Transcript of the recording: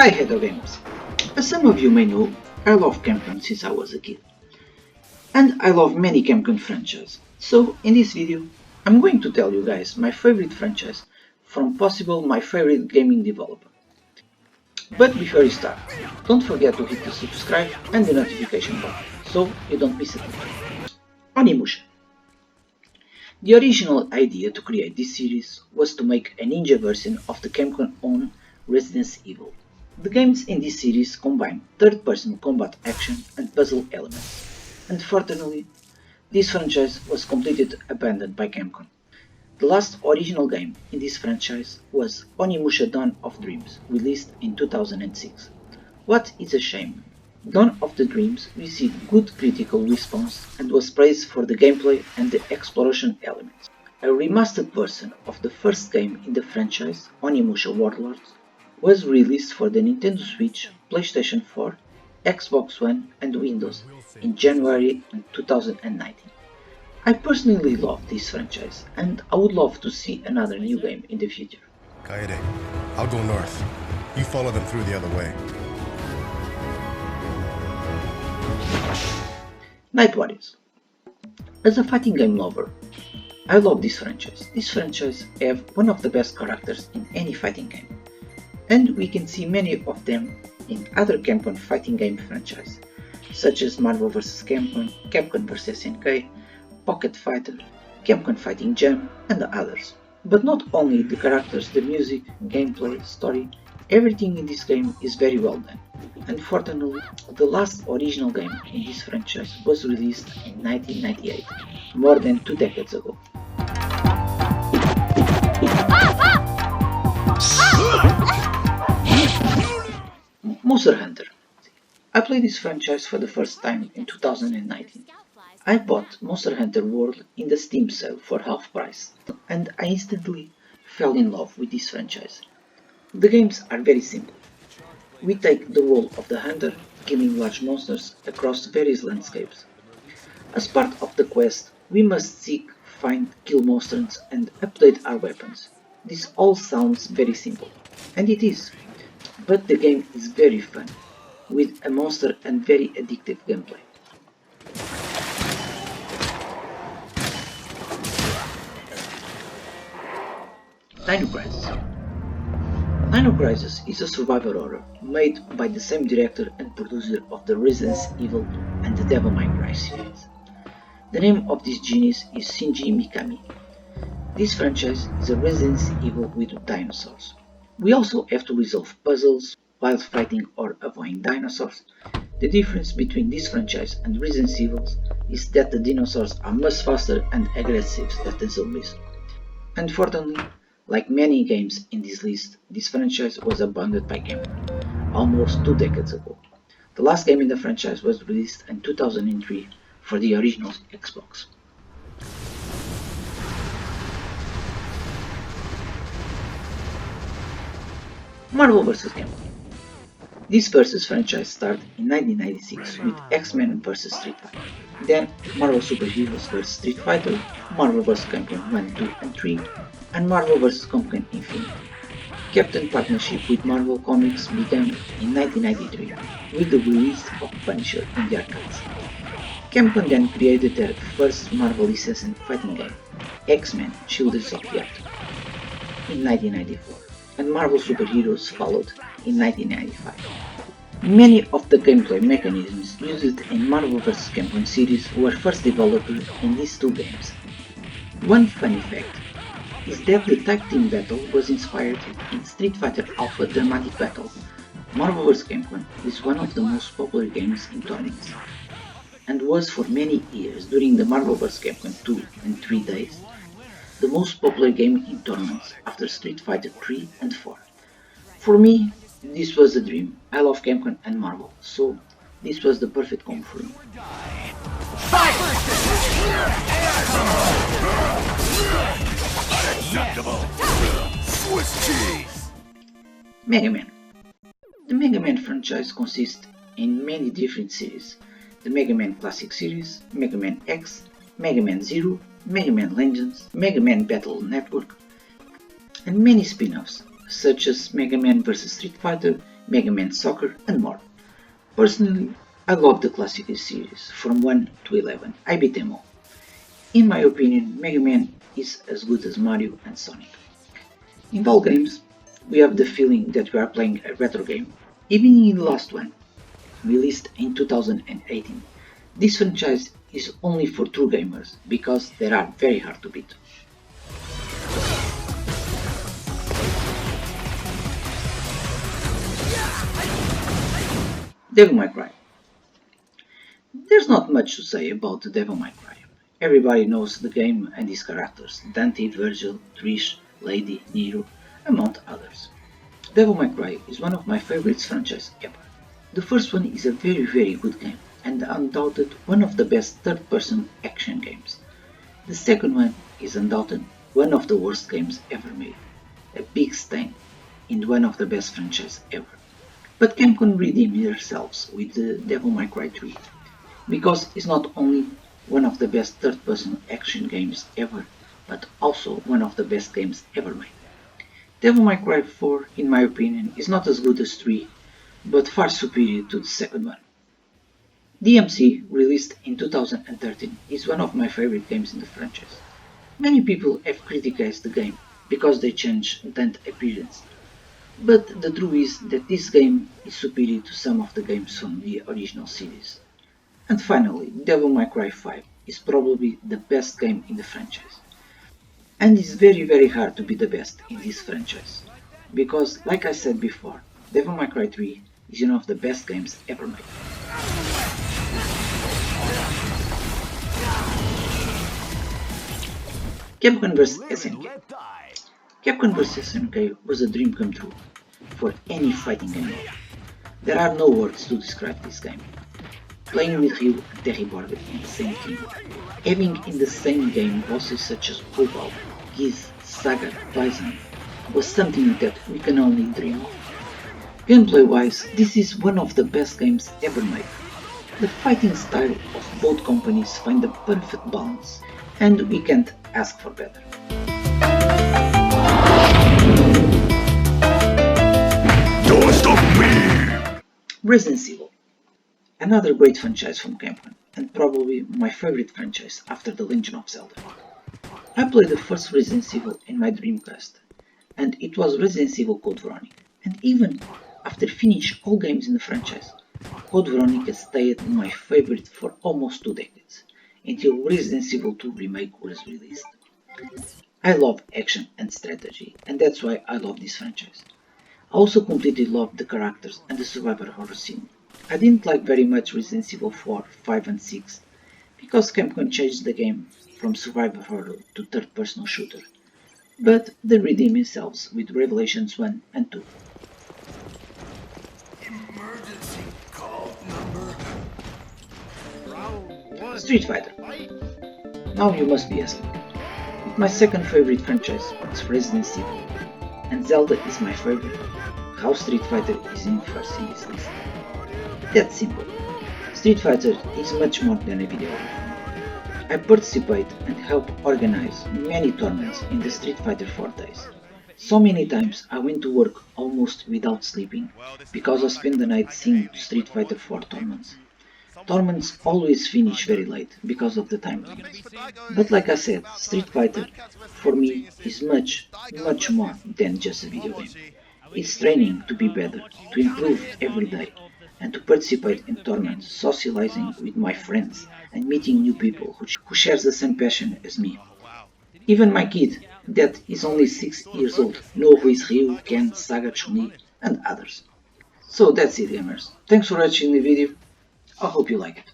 Hi Head Gamers! As some of you may know, I love Capcom since I was a kid. And I love many Capcom franchises. So in this video, I'm going to tell you guys my favorite franchise from possible my favorite gaming developer. But before we start, don't forget to hit the subscribe and the notification button so you don't miss a thing. Onimusha. The original idea to create this series was to make a ninja version of the Capcom own Resident Evil. The games in this series combine third-person combat action and puzzle elements. Unfortunately, this franchise was completely abandoned by Capcom. The last original game in this franchise was Onimusha Dawn of Dreams, released in 2006. What is a shame. Dawn of the Dreams received good critical response and was praised for the gameplay and the exploration elements. A remastered version of the first game in the franchise, Onimusha Warlords, was released for the Nintendo Switch, PlayStation 4, Xbox One and Windows in January 2019. I personally love this franchise and I would love to see another new game in the future. Kaede, I'll go north. You follow them through the other way. Night Warriors. As a fighting game lover, I love this franchise. This franchise have one of the best characters in any fighting game. And we can see many of them in other Capcom fighting game franchises, such as Marvel vs. Capcom, Capcom vs. SNK, Pocket Fighter, Capcom Fighting Jam, and others. But not only the characters, the music, gameplay, story, everything in this game is very well done. Unfortunately, the last original game in this franchise was released in 1998, more than 2 decades ago. Monster Hunter. I played this franchise for the first time in 2019. I bought Monster Hunter World in the Steam sale for half price, and I instantly fell in love with this franchise. The games are very simple. We take the role of the hunter, killing large monsters across various landscapes. As part of the quest, we must seek, find, kill monsters and update our weapons. This all sounds very simple, and it is, but the game is very fun, with a monster and very addictive gameplay. Dino Crisis. Dino Crisis is a survival horror made by the same director and producer of the Resident Evil and the Devil May Cry series. The name of this genius is Shinji Mikami. This franchise is a Resident Evil with dinosaurs. We also have to resolve puzzles while fighting or avoiding dinosaurs. The difference between this franchise and Resident Evil is that the dinosaurs are much faster and aggressive than the zombies. Unfortunately, like many games in this list, this franchise was abandoned by Capcom almost 2 decades ago. The last game in the franchise was released in 2003 for the original Xbox. Marvel vs. Capcom. This vs. franchise started in 1996 with X-Men vs. Street Fighter. Then Marvel Super Heroes vs. Street Fighter, Marvel vs. Capcom 1, 2 and 3, and Marvel vs. Capcom Infinite. Capcom partnership with Marvel Comics began in 1993 with the release of Punisher in the arcades. Capcom then created their first Marvel licensed fighting game, X-Men Children of the Earth, in 1994, and Marvel Super Heroes followed in 1995. Many of the gameplay mechanisms used in Marvel vs. Capcom series were first developed in these two games. One funny fact is that the tag team battle was inspired in Street Fighter Alpha Dramatic Battle. Marvel vs. Capcom is one of the most popular games in tournaments, and was for many years during the Marvel vs. Capcom 2 and 3 days the most popular game in tournaments after Street Fighter 3 and 4. For me, this was a dream. I love Capcom and Marvel, so this was the perfect combo for me. Mega Man. The Mega Man franchise consists in many different series. The Mega Man Classic series, Mega Man X, Mega Man Zero, Mega Man Legends, Mega Man Battle Network, and many spin-offs such as Mega Man vs. Street Fighter, Mega Man Soccer, and more. Personally, I love the classic series from 1 to 11. I beat them all. In my opinion, Mega Man is as good as Mario and Sonic. In all games, we have the feeling that we are playing a retro game. Even in the last one, released in 2018, this franchise is only for true gamers because they are very hard to beat. Devil May Cry. There's not much to say about the Devil May Cry. Everybody knows the game and its characters, Dante, Virgil, Trish, Lady, Nero, among others. Devil May Cry is one of my favorite franchises ever. The first one is a very good game, and undoubted one of the best third-person action games. The second one is undoubted one of the worst games ever made, a big stain in one of the best franchises ever. But Capcom redeemed themselves with the Devil May Cry 3, because it's not only one of the best third-person action games ever, but also one of the best games ever made. Devil May Cry 4, in my opinion, is not as good as 3, but far superior to the second one. DMC, released in 2013, is one of my favorite games in the franchise. Many people have criticized the game because they changed Dante appearance, but the truth is that this game is superior to some of the games from the original series. And finally, Devil May Cry 5 is probably the best game in the franchise. And it's very hard to be the best in this franchise. Because, like I said before, Devil May Cry 3 is one of the best games ever made. Capcom vs SNK. Capcom vs SNK was a dream come true for any fighting game lover. There are no words to describe this game. Playing with Ryu and Terry Bogard in the same team, having in the same game bosses such as Cobalt, Giz, Sagat, Bison, was something that we can only dream of. Gameplay wise, this is one of the best games ever made. The fighting style of both companies find the perfect balance, and we can't ask for better. Don't stop me! Resident Evil. Another great franchise from Capcom, and probably my favorite franchise after The Legend of Zelda. I played the first Resident Evil in my Dreamcast, and it was Resident Evil Code Veronica. And even after finishing all games in the franchise, Code Veronica stayed my favorite for almost 2 decades, until Resident Evil 2 Remake was released. I love action and strategy, and that's why I love this franchise. I also completely loved the characters and the survivor horror scene. I didn't like very much Resident Evil 4, 5 and 6, because Capcom changed the game from survivor horror to third-person shooter, but they redeemed themselves with Revelations 1 and 2. Emergency call number. Street Fighter. Now you must be asking, if my second favorite franchise is Resident Evil, and Zelda is my favorite, how Street Fighter is in first in this list? That's simple. Street Fighter is much more than a video game. I participate and help organize many tournaments in the Street Fighter 4 days. So many times I went to work almost without sleeping because I spent the night seeing Street Fighter 4 tournaments. Tournaments always finish very late because of the time limits. But like I said, Street Fighter for me is much more than just a video game. It's training to be better, to improve every day, and to participate in tournaments, socializing with my friends, and meeting new people who shares the same passion as me. Even my kid, that is only 6 years old, know who is Ryu, Ken, Saga, Chun-Li, and others. So that's it, gamers. Thanks for watching the video. I hope you like it.